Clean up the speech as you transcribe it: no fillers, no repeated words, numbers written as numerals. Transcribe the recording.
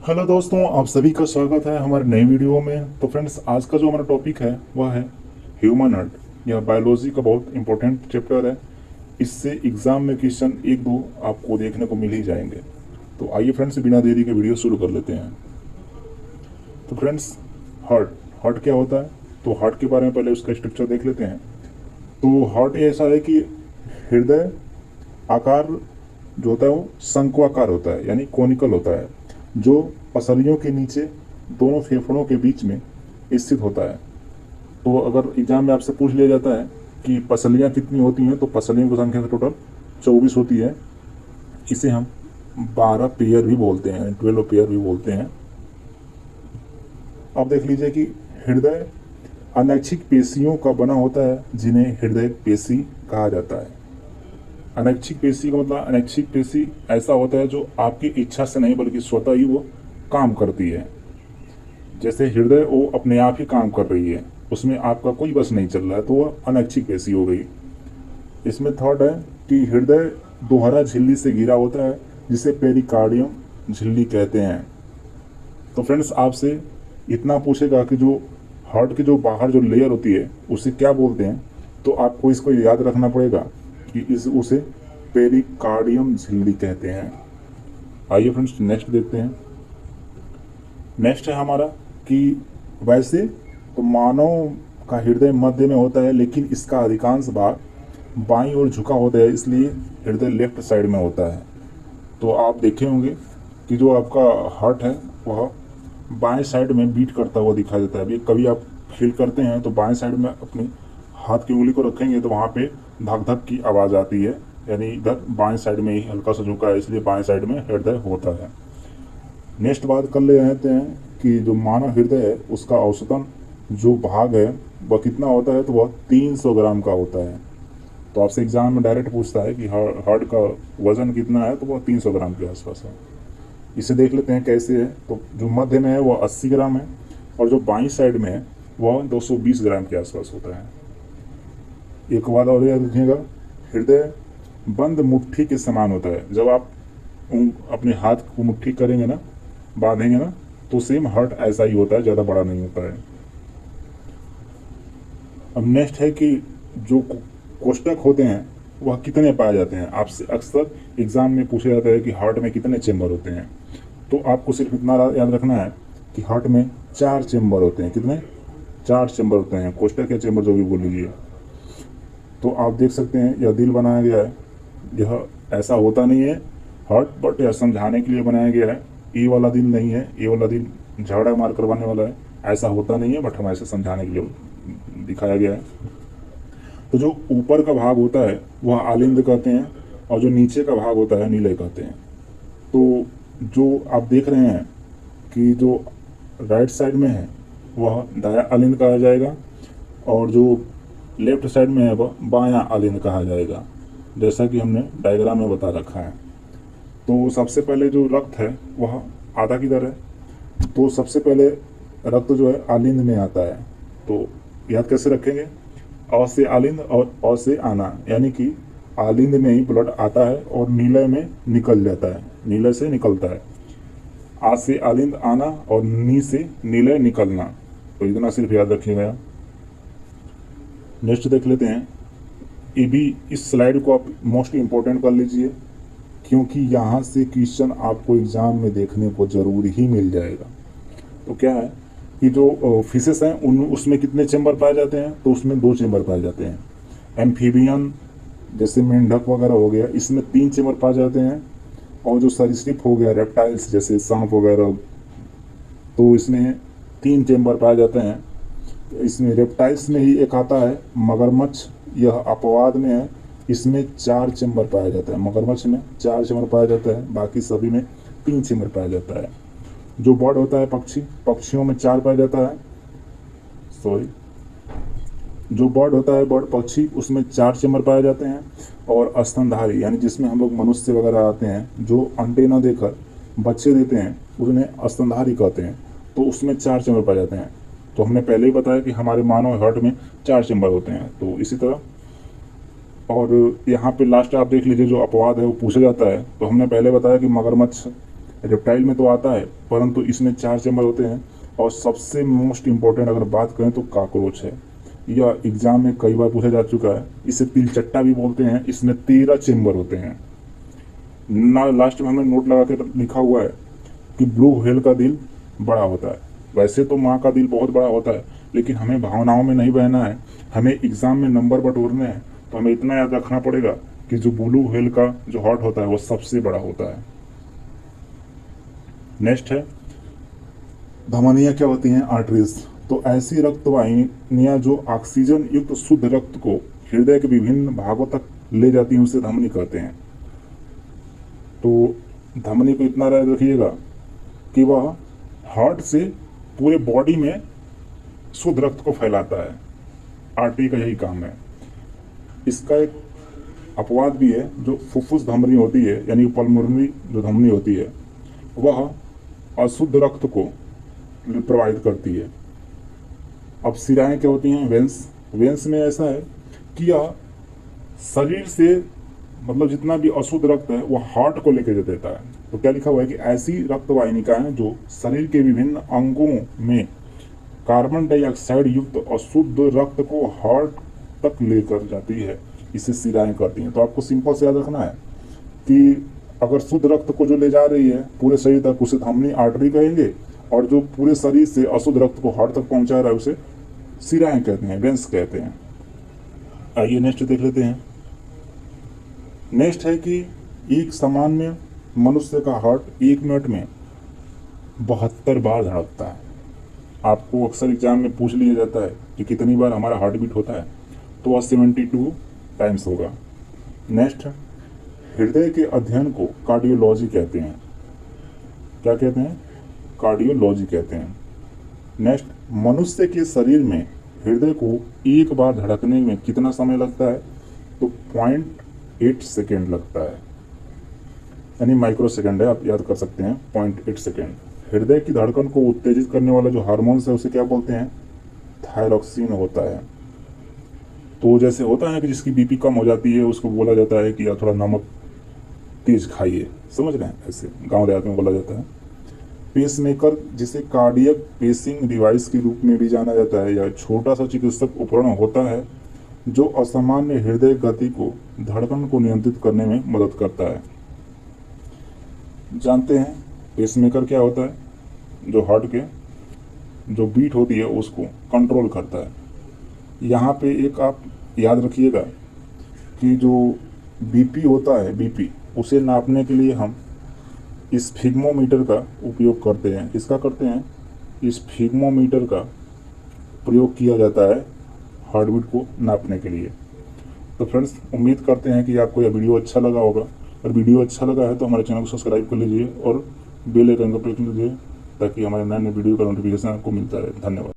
Hello दोस्तों, आप सभी का स्वागत है हमारे नए वीडियो में। तो फ्रेंड्स, आज का जो हमारा टॉपिक है वह है ह्यूमन हार्ट। यह बायोलॉजी का बहुत इंपॉर्टेंट चैप्टर है। इससे एग्जाम में क्वेश्चन एक दो आपको देखने को मिल ही जाएंगे। तो आइए फ्रेंड्स, बिना देरी के वीडियो शुरू कर लेते हैं। तो फ्रेंड्स, हार्ट हार्ट क्या होता है? तो हार्ट के बारे में पहले उसका स्ट्रक्चर देख लेते हैं। तो हार्ट ऐसा है कि हृदय आकार जो होता है वो शंक्वाकार होता है, यानी कोनिकल होता है, जो पसलियों के नीचे दोनों फेफड़ों के बीच में स्थित होता है। तो अगर एग्जाम में आपसे पूछ लिया जाता है कि पसलियाँ कितनी होती हैं, तो पसलियों की संख्या टोटल 24 होती है। इसे हम 12 पेयर भी बोलते हैं, 12 पेयर भी बोलते हैं। अब देख लीजिए कि हृदय अनैच्छिक पेशियों का बना होता है, जिन्हें हृदय पेशी कहा जाता है। अनैच्छिक पेशी का मतलब, अनैच्छिक पेशी ऐसा होता है जो आपकी इच्छा से नहीं बल्कि स्वतः ही वो काम करती है। जैसे हृदय वो अपने आप ही काम कर रही है, उसमें आपका कोई बस नहीं चल रहा है, तो वह अनैच्छिक पेशी हो गई। इसमें थर्ड है कि हृदय दोहरा झिल्ली से घिरा होता है, जिसे पेरिकार्डियम झिल्ली कहते हैं। तो फ्रेंड्स, आपसे इतना पूछेगा कि जो हार्ट की जो बाहर जो लेयर होती है उसे क्या बोलते हैं, तो आपको इसको याद रखना पड़ेगा कि इस उसे पेरिकार्डियम झिल्ली कहते हैं। आइए फ्रेंड्स, नेक्स्ट देखते हैं। नेक्स्ट है हमारा कि वैसे तो मानव का हृदय मध्य में होता है, लेकिन इसका अधिकांश भाग बाईं ओर झुका होता है, इसलिए हृदय लेफ्ट साइड में होता है। तो आप देखे होंगे कि जो आपका हार्ट है वह बाएं साइड में बीट करता हुआ दिखाई देता है। अभी कभी आप फील करते हैं तो बाएं साइड में अपनी हाथ की उंगली को रखेंगे तो वहाँ पे धक धक की आवाज़ आती है, यानी इधर बाएं साइड में ही हल्का सा झुका है, इसलिए बाएं साइड में हृदय होता है। नेक्स्ट बात कर लेते हैं कि जो मानव हृदय है उसका औसतन जो भाग है वह कितना होता है, तो वह 300 ग्राम का होता है। तो आपसे एग्जाम में डायरेक्ट पूछता है कि हार्ट का वजन कितना है, तो वह 300 ग्राम के आसपास है। इसे देख लेते हैं कैसे है। तो जो मध्य में है वह 80 ग्राम है, और जो बाईं साइड में है वह 220 ग्राम के आसपास होता है। एक बात और याद रखिएगा, हृदय बंद मुट्ठी के समान होता है। जब आप अपने हाथ को मुट्ठी करेंगे ना, बांधेंगे ना, तो सेम हार्ट ऐसा ही होता है, ज़्यादा बड़ा नहीं होता है। अब नेक्स्ट है कि जो कोष्ठक होते हैं वह कितने पाए जाते हैं। आपसे अक्सर एग्जाम में पूछा जाता है कि हार्ट में कितने चेंबर होते हैं। तो आपको सिर्फ इतना याद रखना है कि हार्ट में 4 चेंबर होते हैं। कितने? 4 चेंबर होते हैं, कोष्ठक या चेंबर जो भी बोल लीजिए। तो आप देख सकते हैं यह दिल बनाया गया है। यह ऐसा होता नहीं है हार्ट, बट यह समझाने के लिए बनाया गया है। ये वाला दिल नहीं है, ये वाला दिल झगड़ा मार करवाने वाला है, ऐसा होता नहीं है, बट हम ऐसे समझाने के लिए दिखाया गया है। तो जो ऊपर का भाग होता है वह आलिंद कहते हैं, और जो नीचे का भाग होता है नीलय कहते हैं। तो जो आप देख रहे हैं कि जो राइट साइड में है वह दाया आलिंद कहा जाएगा, और जो लेफ्ट साइड में है वह बायां आलिंद कहा जाएगा, जैसा कि हमने डायग्राम में बता रखा है। तो सबसे पहले जो रक्त है वह आधा किधर है, तो सबसे पहले रक्त जो है आलिंद में आता है। तो याद कैसे रखेंगे? अ से आलिंद और अ से आना, यानी कि आलिंद में ही ब्लड आता है और नीलय में निकल जाता है, नीलय से निकलता है। आ से आलिंद आना और नी से नीलय निकलना। तो इतना सिर्फ याद रखिएगा। नेक्स्ट देख लेते हैं। ये भी, इस स्लाइड को आप मोस्ट इम्पोर्टेंट कर लीजिए, क्योंकि यहाँ से क्वेश्चन आपको एग्जाम में देखने को जरूर ही मिल जाएगा। तो क्या है कि जो फिशेस हैं उन उसमें कितने चेंबर पाए जाते हैं, तो उसमें 2 चेंबर पाए जाते हैं। एम्फीबियन जैसे मेंढक वगैरह हो गया, इसमें 3 चेंबर पाए जाते हैं। और जो सरीसृप हो गया, रेप्टाइल्स जैसे सांप वगैरह, तो इसमें 3 चेंबर पाए जाते हैं। इसमें रेप्टाइल्स में ही एक आता है मगरमच्छ, यह अपवाद में है, इसमें 4 चेंबर पाया जाता है। मगरमच्छ में 4 चेंबर पाया जाता है, बाकी सभी में 3 चेंबर पाया जाता है। जो बर्ड होता है पक्षी, पक्षियों में 4 पाया जाता है। सॉरी, जो बर्ड होता है बर्ड पक्षी, उसमें 4 चेंबर पाए जाते हैं। और स्तनधारी, यानी जिसमें हम लोग मनुष्य वगैरह आते हैं, जो अंडे न देकर बच्चे देते हैं, उन्हें स्तनधारी कहते हैं। तो उसमें 4 चेंबर पाए जाते हैं। तो हमने पहले ही बताया कि हमारे मानव हार्ट में 4 चेंबर होते हैं। तो इसी तरह, और यहाँ पे लास्ट आप देख लीजिए, जो अपवाद है वो पूछा जाता है। तो हमने पहले बताया कि मगरमच्छ रेप्टाइल में तो आता है, परंतु इसमें 4 चैम्बर होते हैं। और सबसे मोस्ट इम्पोर्टेंट अगर बात करें तो कॉकरोच है। यह एग्जाम में कई बार पूछा जा चुका है। इसे तिलचट्टा भी बोलते हैं। इसमें 13 चैम्बर होते हैं ना। लास्ट में हमें नोट लगा के लिखा हुआ है कि ब्लू व्हेल का दिल बड़ा होता है। वैसे तो माँ का दिल बहुत बड़ा होता है, लेकिन हमें भावनाओं में नहीं बहना है, हमें एग्जाम में नंबर बटोरने हैं। तो हमें इतना याद रखना पड़ेगा कि जो ब्लू व्हेल का जो हार्ट होता है वो सबसे बड़ा होता है। नेक्स्ट है धमनियाँ क्या होती हैं? आर्टरीज। तो ऐसी रक्त वाहिनियाँ जो ऑक्सीजन युक्त शुद्ध रक्त को हृदय के विभिन्न भागों तक ले जाती हैं उसे धमनी कहते हैं। तो धमनी को इतना याद रखिएगा कि वह हार्ट से पूरे बॉडी में शुद्ध रक्त को फैलाता है। आर्टरी का यही काम है। इसका एक अपवाद भी है, जो फुफ्फुस धमनी होती है यानी पल्मोनरी जो धमनी होती है वह अशुद्ध रक्त को प्रवाहित करती है। अब सिराएं क्या होती हैं? वेंस। वेंस में ऐसा है कि यह शरीर से मतलब जितना भी अशुद्ध रक्त है वो हार्ट को लेकर देता है। तो क्या लिखा हुआ है कि ऐसी रक्त वाहिनिकाएं जो शरीर के विभिन्न अंगों में कार्बन डाइऑक्साइड युक्त अशुद्ध रक्त को हार्ट तक लेकर जाती है, इसे सिराएं करती हैं। तो आपको सिंपल से याद रखना है कि अगर शुद्ध रक्त को जो ले जा रही है पूरे शरीर तक उसे धमनी आर्टरी कहेंगे, और जो पूरे शरीर से अशुद्ध रक्त को हार्ट तक पहुंचा रहा है उसे सिराएं कहते हैं, वेंस कहते हैं। आइए नेक्स्ट देख लेते हैं। नेक्स्ट है कि एक सामान्य मनुष्य का हार्ट 1 मिनट में 72 बार धड़कता है। आपको अक्सर एग्जाम में पूछ लिया जाता है कि कितनी बार हमारा हार्ट बीट होता है, तो वह 72 टाइम्स होगा। नेक्स्ट, हृदय के अध्ययन को कार्डियोलॉजी कहते हैं। क्या कहते हैं? कार्डियोलॉजी कहते हैं। नेक्स्ट, मनुष्य के शरीर में हृदय को एक बार धड़कने में कितना समय लगता है? तो 0.8 सेकेंड लगता है, यानी माइक्रो सेकेंड है, आप याद कर सकते हैं 0.8 सेकेंड। हृदय की धड़कन को उत्तेजित करने वाला जो हार्मोन्स है उसे क्या बोलते हैं? थायरॉक्सिन होता है। तो जैसे होता है कि जिसकी बीपी कम हो जाती है उसको बोला जाता है कि यार थोड़ा नमक तेज खाइए, समझ रहे हैं? ऐसे गांव देहात में बोला जाता है। पेसमेकर, जिसे कार्डियक पेसिंग डिवाइस के रूप में भी जाना जाता है, यह छोटा सा चिकित्सक उपकरण होता है जो असामान्य हृदय गति को धड़कन को नियंत्रित करने में मदद करता है। जानते हैं पेसमेकर क्या होता है? जो हार्ट के जो बीट होती है उसको कंट्रोल करता है। यहाँ पे एक आप याद रखिएगा कि जो बीपी होता है, बीपी उसे नापने के लिए हम इस स्फिग्मोमीटर का उपयोग करते हैं। किसका करते हैं? इस स्फिग्मोमीटर का प्रयोग किया जाता है हार्ट बीट को नापने के लिए। तो फ्रेंड्स, उम्मीद करते हैं कि आपको यह वीडियो अच्छा लगा होगा। और वीडियो अच्छा लगा है तो हमारे चैनल को सब्सक्राइब कर लीजिए और बेल आइकन को प्रेस कीजिए ताकि हमारे नए नए वीडियो का नोटिफिकेशन आपको मिलता रहे। धन्यवाद।